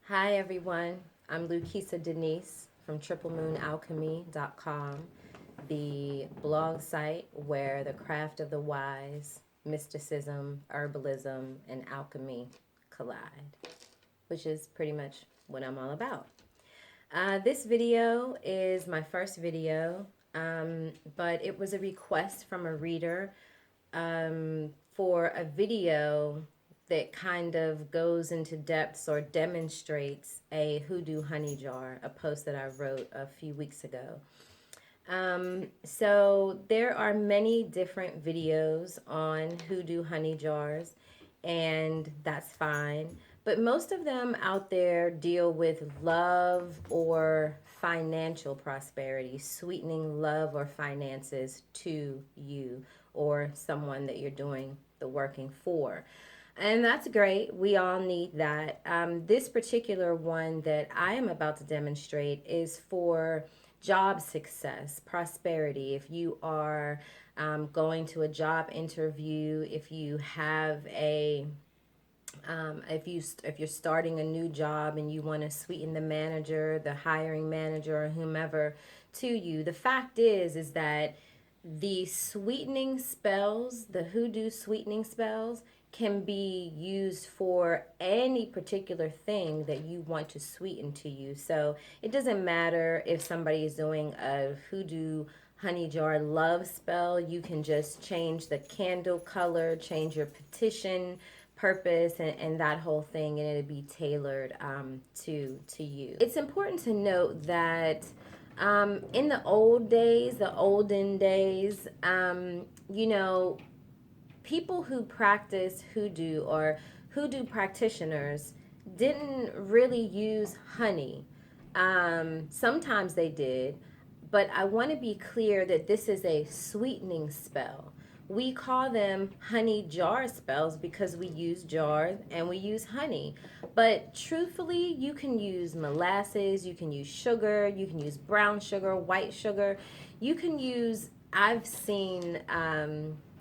Hi everyone, I'm Lukisa Denise from triplemooналchemy.com, the blog site where the craft of the wise, mysticism, herbalism, and alchemy collide, which is pretty much what I'm all about. This video is my first video, but it was a request from a reader for a video that kind of goes into depths or demonstrates a hoodoo honey jar, a post that I wrote a few weeks ago. So there are many different videos on hoodoo honey jars, and that's fine. But most of them out there deal with love or financial prosperity, sweetening love or finances to you or someone that you're doing the working for. And that's great. We all need that. This particular one that I am about to demonstrate is for job success, prosperity. If you are going to a job interview, if you have a if you're starting a new job and you want to sweeten the manager, the hiring manager, or whomever to you, the fact is that the sweetening spells, the hoodoo sweetening spells, can be used for any particular thing that you want to sweeten to you. So it doesn't matter if somebody is doing a hoodoo honey jar love spell. You can just change the candle color, change your petition purpose, and that whole thing, and it'll be tailored to you. It's important to note that in the old days, the olden days, you know, people who practice hoodoo or hoodoo practitioners didn't really use honey. Sometimes they did, but I want to be clear that this is a sweetening spell. We call them honey jar spells because we use jars and we use honey. But truthfully, you can use molasses, you can use sugar, you can use brown sugar, white sugar. You can use, I've seen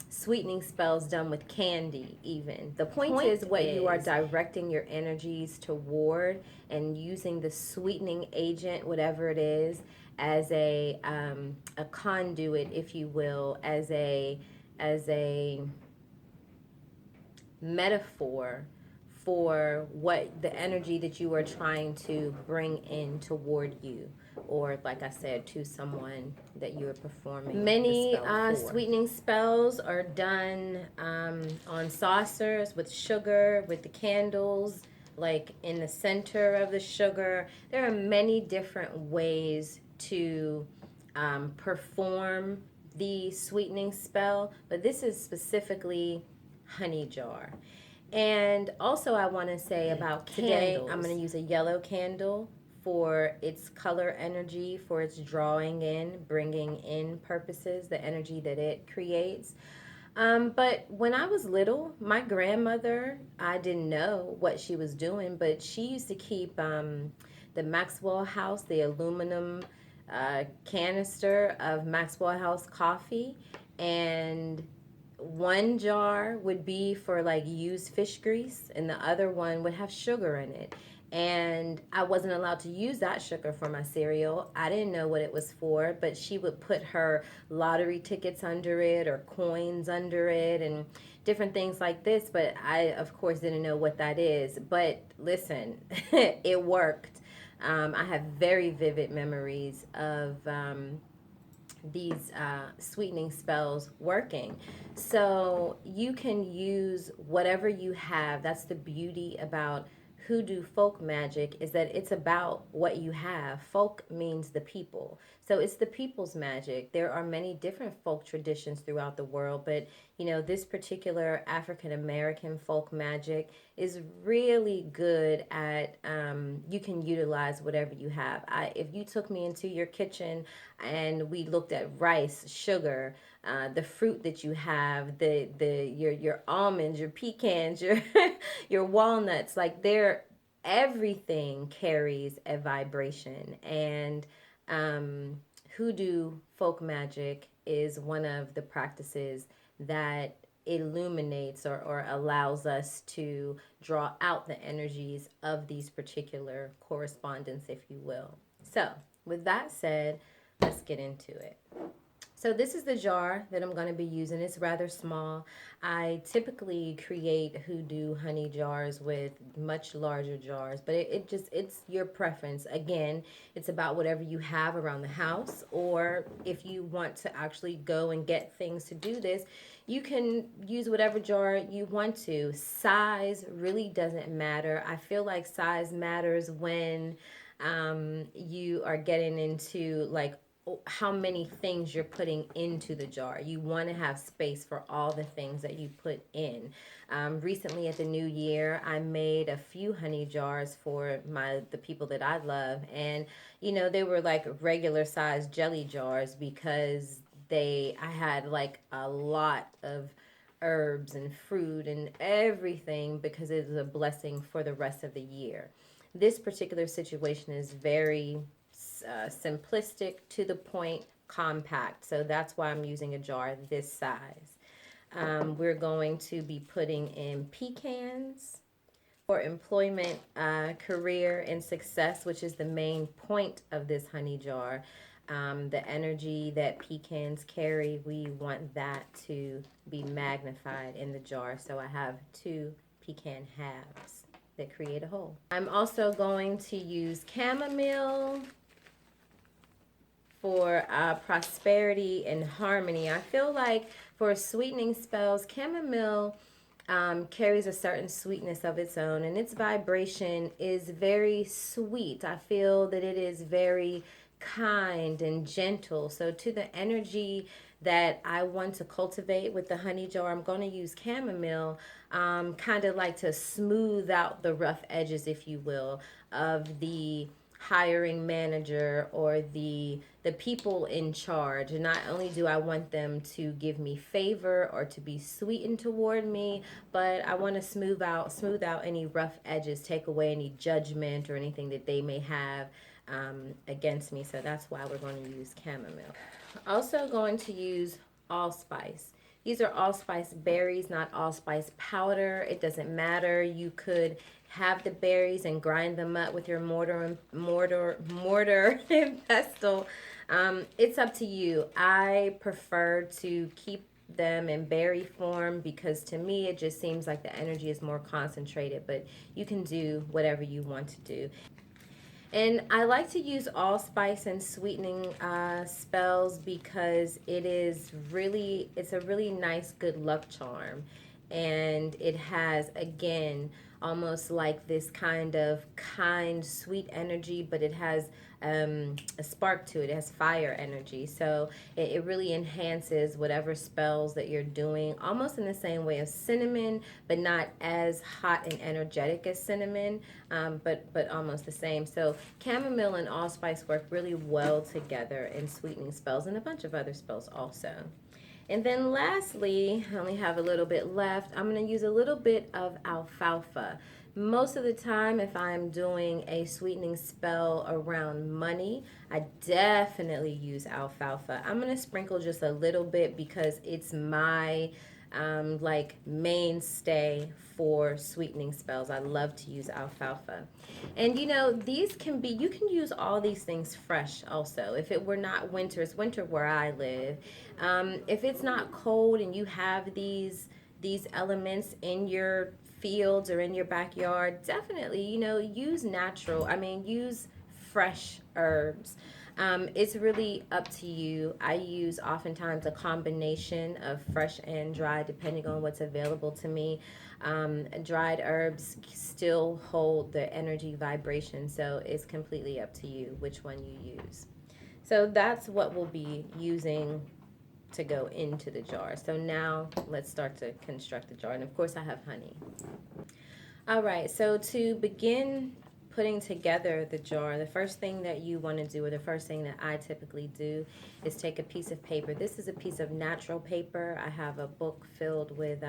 sweetening spells done with candy even. The point is what you are directing your energies toward and using the sweetening agent, whatever it is, as a conduit, if you will, as a metaphor for what the energy that you are trying to bring in toward you, or like I said, to someone that you are performing. Many sweetening spells are done on saucers with sugar, with the candles like in the center of the sugar. There are many different ways to perform the sweetening spell, but this is specifically honey jar. And also I want to say about today, I'm going to use a yellow candle for its color energy, for its drawing in, bringing in purposes, the energy that it creates. But when I was little, my grandmother, I didn't know what she was doing, but she used to keep the Maxwell House, the aluminum canister of Maxwell House coffee, and one jar would be for like used fish grease and the other one would have sugar in it. And I wasn't allowed to use that sugar for my cereal. I didn't know what it was for, but she would put her lottery tickets under it or coins under it and different things like this. But I, of course, didn't know what that is. But listen, it worked. I have very vivid memories of these sweetening spells working. So you can use whatever you have. That's the beauty about hoodoo folk magic, is that it's about what you have. Folk means the people. So it's the people's magic. There are many different folk traditions throughout the world, but you know, this particular African American folk magic is really good at you can utilize whatever you have. If you took me into your kitchen and we looked at rice, sugar, the fruit that you have, your almonds, your pecans, your your walnuts, like everything carries a vibration. And hoodoo folk magic is one of the practices that illuminates or allows us to draw out the energies of these particular correspondence, if you will. So, with that said, let's get into it. So this is the jar that I'm going to be using. It's rather small. I typically create hoodoo honey jars with much larger jars, but it's your preference. Again, it's about whatever you have around the house, or if you want to actually go and get things to do this, you can use whatever jar you want to. Size really doesn't matter. I feel like size matters when you are getting into like how many things you're putting into the jar. You want to have space for all the things that you put in. Recently at the new year, I made a few honey jars for the people that I love, and they were like regular size jelly jars because I had like a lot of herbs and fruit and everything because it was a blessing for the rest of the year. This particular situation is very simplistic, to the point, compact. So that's why I'm using a jar this size. We're going to be putting in pecans for employment, career, and success, which is the main point of this honey jar. The energy that pecans carry, we want that to be magnified in the jar. So I have 2 pecan halves that create a whole. I'm also going to use chamomile for prosperity and harmony. I feel like for sweetening spells, chamomile carries a certain sweetness of its own, and its vibration is very sweet. I feel that it is very kind and gentle. So to the energy that I want to cultivate with the honey jar, I'm going to use chamomile, kind of like to smooth out the rough edges, if you will, of the hiring manager or the people in charge. And not only do I want them to give me favor or to be sweetened toward me, but I want to smooth out any rough edges, take away any judgment or anything that they may have against me. So that's why we're going to use chamomile. Also going to use allspice. These are allspice berries, not allspice powder. It doesn't matter. You could have the berries and grind them up with your mortar and pestle. It's up to you. I prefer to keep them in berry form because to me it just seems like the energy is more concentrated, but you can do whatever you want to do. And I like to use allspice and sweetening spells because it's a really nice good luck charm. And it has, again, almost like this kind of kind, sweet energy, but it has a spark to it. It has fire energy. So it really enhances whatever spells that you're doing, almost in the same way as cinnamon, but not as hot and energetic as cinnamon, but almost the same. So chamomile and allspice work really well together in sweetening spells and a bunch of other spells also. And then lastly, I only have a little bit left. I'm going to use a little bit of alfalfa. Most of the time, if I'm doing a sweetening spell around money, I definitely use alfalfa. I'm going to sprinkle just a little bit because it's my like mainstay for sweetening spells. I love to use alfalfa. And these can be, you can use all these things fresh also. If it were not winter, it's winter where I live. If it's not cold and you have these elements in your fields or in your backyard, definitely, use use fresh herbs. It's really up to you. I use oftentimes a combination of fresh and dry depending on what's available to me. Dried herbs still hold the energy vibration, so it's completely up to you which one you use. So that's what we'll be using to go into the jar. So now let's start to construct the jar. And of course I have honey. All right, so to begin putting together the jar, the first thing that you want to do, or the first thing that I typically do, is take a piece of paper. This is a piece of natural paper. I have a book filled with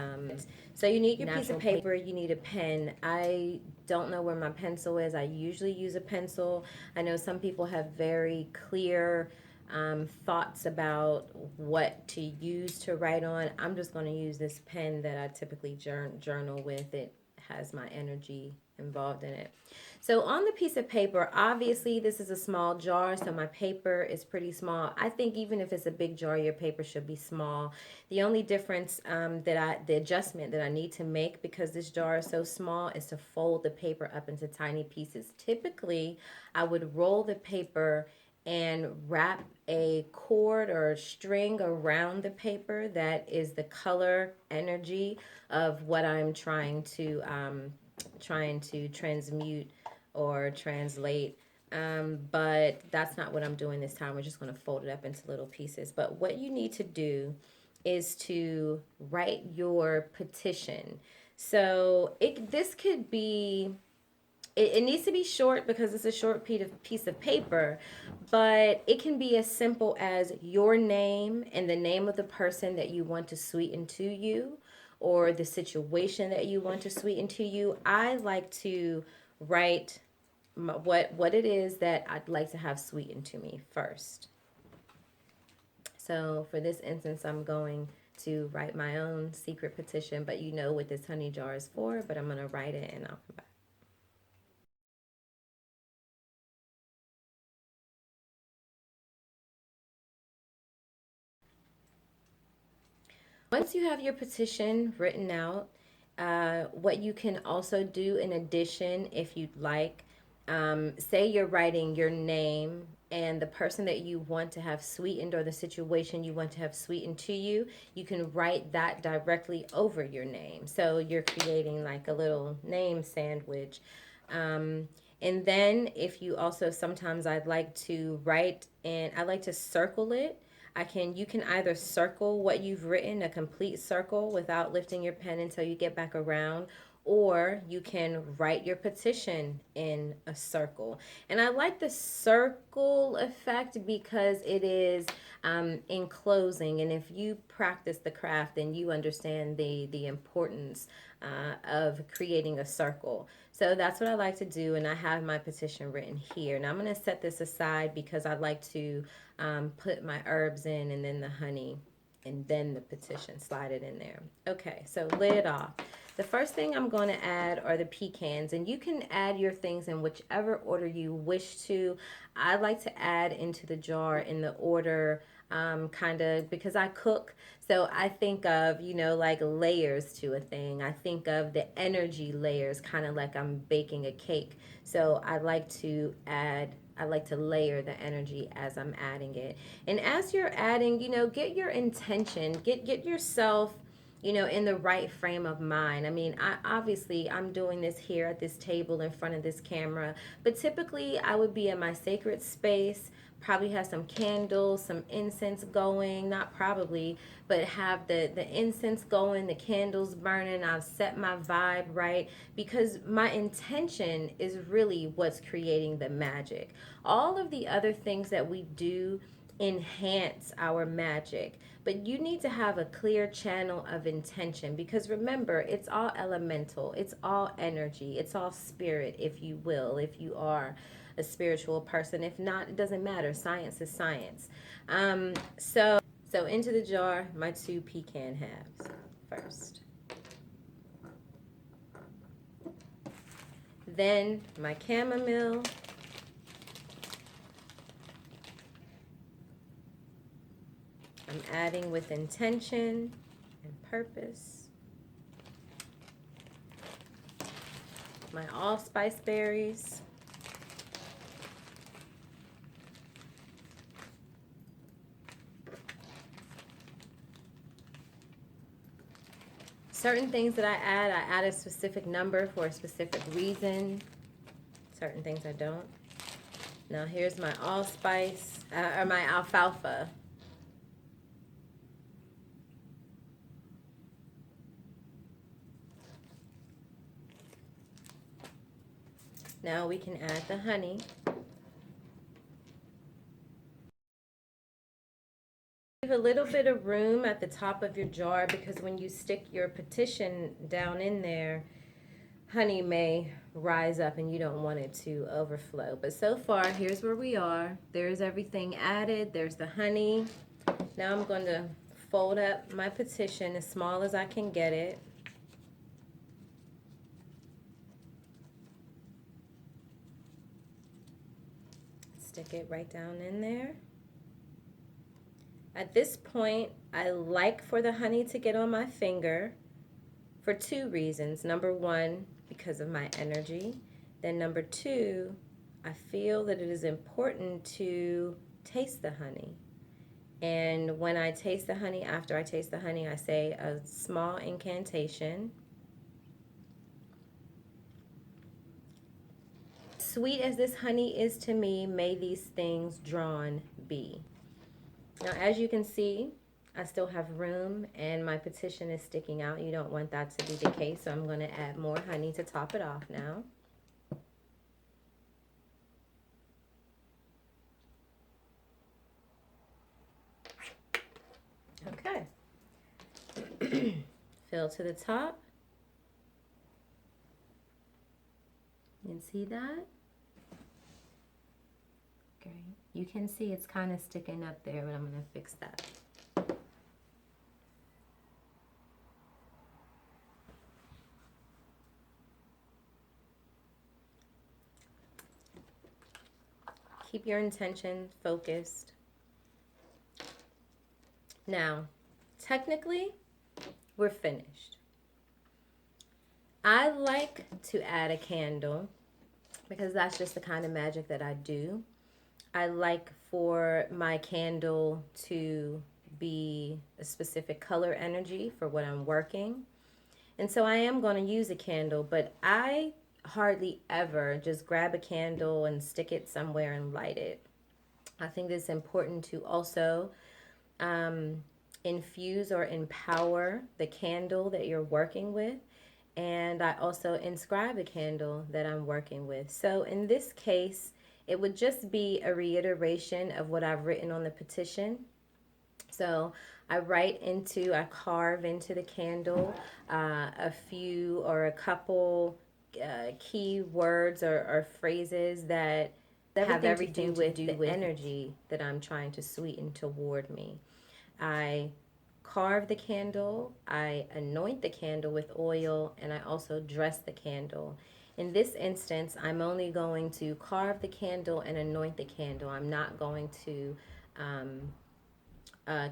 so you need your piece of paper, you need a pen. I don't know where my pencil is. I usually use a pencil. I know some people have very clear thoughts about what to use to write on, I'm just going to use this pen that I typically journal with. It has my energy involved in it. So on the piece of paper, obviously this is a small jar, so my paper is pretty small. I think even if it's a big jar, your paper should be small. The only difference the adjustment that I need to make, because this jar is so small, is to fold the paper up into tiny pieces. Typically, I would roll the paper and wrap a cord or string around the paper that is the color energy of what I'm trying to transmute or translate. But that's not what I'm doing this time. We're just going to fold it up into little pieces. But what you need to do is to write your petition. So this could be, it needs to be short because it's a short piece of paper, but it can be as simple as your name and the name of the person that you want to sweeten to you, or the situation that you want to sweeten to you. I like to write what it is that I'd like to have sweetened to me first. So for this instance, I'm going to write my own secret petition, but you know what this honey jar is for, but I'm going to write it and I'll come back. Once you have your petition written out, what you can also do in addition, if you'd like, say you're writing your name and the person that you want to have sweetened, or the situation you want to have sweetened to you, you can write that directly over your name. So you're creating like a little name sandwich. And then if you also, sometimes I'd like to write and I like to circle it. You can either circle what you've written, a complete circle without lifting your pen until you get back around, or you can write your petition in a circle. And I like the circle effect because it is enclosing, and if you practice the craft, then you understand the importance of creating a circle. So that's what I like to do, and I have my petition written here. Now I'm going to set this aside because I like to put my herbs in, and then the honey, and then the petition, slide it in there. Okay, so lid off. The first thing I'm going to add are the pecans, and you can add your things in whichever order you wish to. I like to add into the jar in the order kind of because I cook. So I think of, like layers to a thing. I think of the energy layers, kind of like I'm baking a cake. So I like to layer the energy as I'm adding it. And as you're adding, get your intention, get yourself, in the right frame of mind. I mean, I'm doing this here at this table in front of this camera, but typically I would be in my sacred space, probably have some candles, some incense going, not probably, but have the incense going, the candles burning. I've set my vibe right because my intention is really what's creating the magic. All of the other things that we do enhance our magic, but you need to have a clear channel of intention, because remember, it's all elemental, it's all energy, it's all spirit, if you will, if you are a spiritual person. If not, it doesn't matter. Science is science. So into the jar, my 2 pecan halves first. Then my chamomile. I'm adding with intention and purpose. My allspice berries. Certain things that I add a specific number for a specific reason. Certain things I don't. Now here's my allspice, or my alfalfa. Now we can add the honey. Leave a little bit of room at the top of your jar, because when you stick your petition down in there, honey may rise up and you don't want it to overflow. But so far, here's where we are. There's everything added. There's the honey. Now I'm going to fold up my petition as small as I can get it. Stick it right down in there. At this point, I like for the honey to get on my finger for two reasons. Number one, because of my energy. Then number two, I feel that it is important to taste the honey. And when I taste the honey, after I taste the honey, I say a small incantation. Sweet as this honey is to me, may these things drawn be. Now, as you can see, I still have room and my petition is sticking out. You don't want that to be the case, so I'm going to add more honey to top it off now. Okay. Fill to the top. You can see that? Okay. You can see it's kind of sticking up there, but I'm going to fix that. Keep your intention focused. Now, technically, we're finished. I like to add a candle because that's just the kind of magic that I do. I like for my candle to be a specific color energy for what I'm working. And so I am going to use a candle, but I hardly ever just grab a candle and stick it somewhere and light it. I think it's important to also infuse or empower the candle that you're working with. And I also inscribe the candle that I'm working with. So in this case, it would just be a reiteration of what I've written on the petition. So I carve into the candle a few or a couple key words or phrases that have everything to do with the energy that I'm trying to sweeten toward me. I carve the candle, I anoint the candle with oil, and I also dress the candle. In this instance, I'm only going to carve the candle and anoint the candle. I'm not going to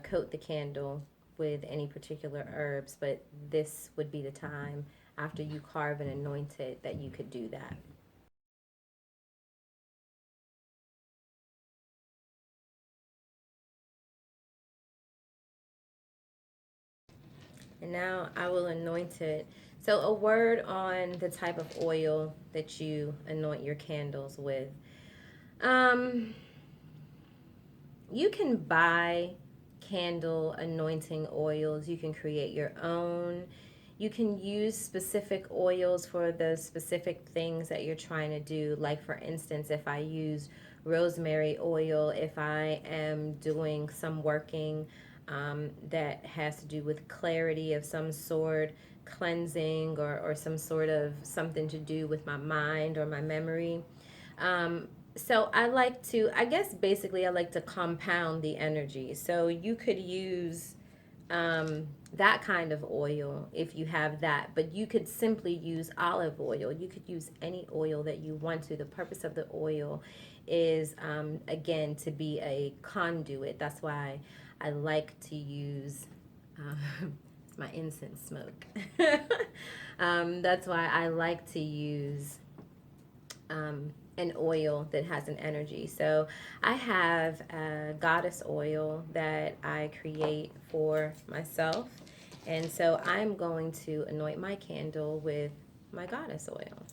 coat the candle with any particular herbs, but this would be the time after you carve and anoint it that you could do that. And now I will anoint it. So a word on the type of oil that you anoint your candles with. You can buy candle anointing oils. You can create your own. You can use specific oils for the specific things that you're trying to do. Like for instance, if I use rosemary oil, if I am doing some working that has to do with clarity of some sort, cleansing, or some sort of something to do with my mind or my memory. So I like to, I guess basically I like to compound the energy. So you could use that kind of oil if you have that, but you could simply use olive oil. You could use any oil that you want to. The purpose of the oil is, again, to be a conduit. That's why I like to use, it's my incense smoke. That's why I like to use an oil that has an energy. So I have a goddess oil that I create for myself. And so I'm going to anoint my candle with my goddess oil.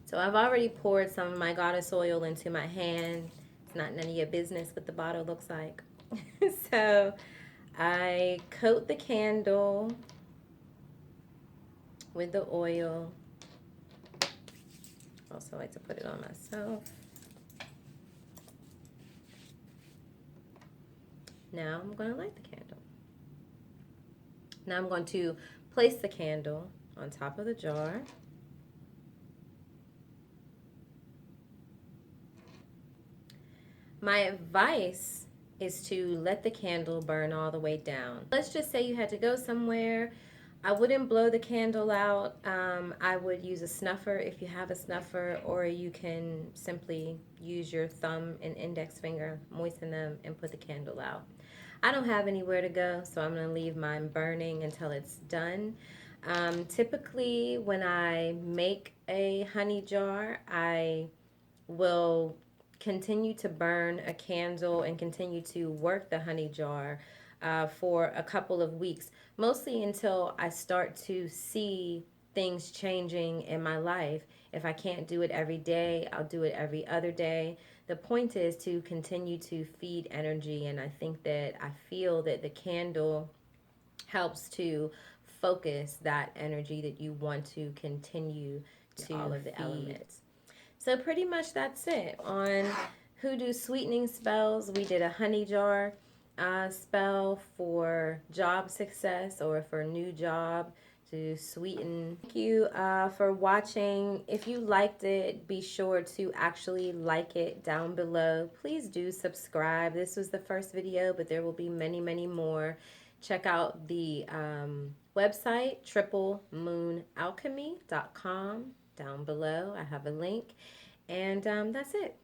So I've already poured some of my goddess oil into my hand. It's not none of your business what the bottle looks like. So I coat the candle with the oil. Also like to put it on myself. Now I'm going to light the candle. Now I'm going to place the candle on top of the jar. My advice is to let the candle burn all the way down. Let's just say you had to go somewhere. I wouldn't blow the candle out. I would use a snuffer if you have a snuffer, or you can simply use your thumb and index finger, moisten them, and put the candle out. I don't have anywhere to go, so I'm going to leave mine burning until it's done. Typically, when I make a honey jar, I will continue to burn a candle and continue to work the honey jar for a couple of weeks, mostly until I start to see things changing in my life. If I can't do it every day, I'll do it every other day. The point is to continue to feed energy, and I think that I feel that the candle helps to focus that energy that you want to continue to all of the elements. So pretty much that's it. On Hoodoo sweetening spells, we did a honey jar spell for job success or for a new job to sweeten. Thank you for watching. If you liked it, be sure to actually like it down below. Please do subscribe. This was the first video, but there will be many, many more. Check out the website, triplemoonalchemy.com. Down below, I have a link. And that's it.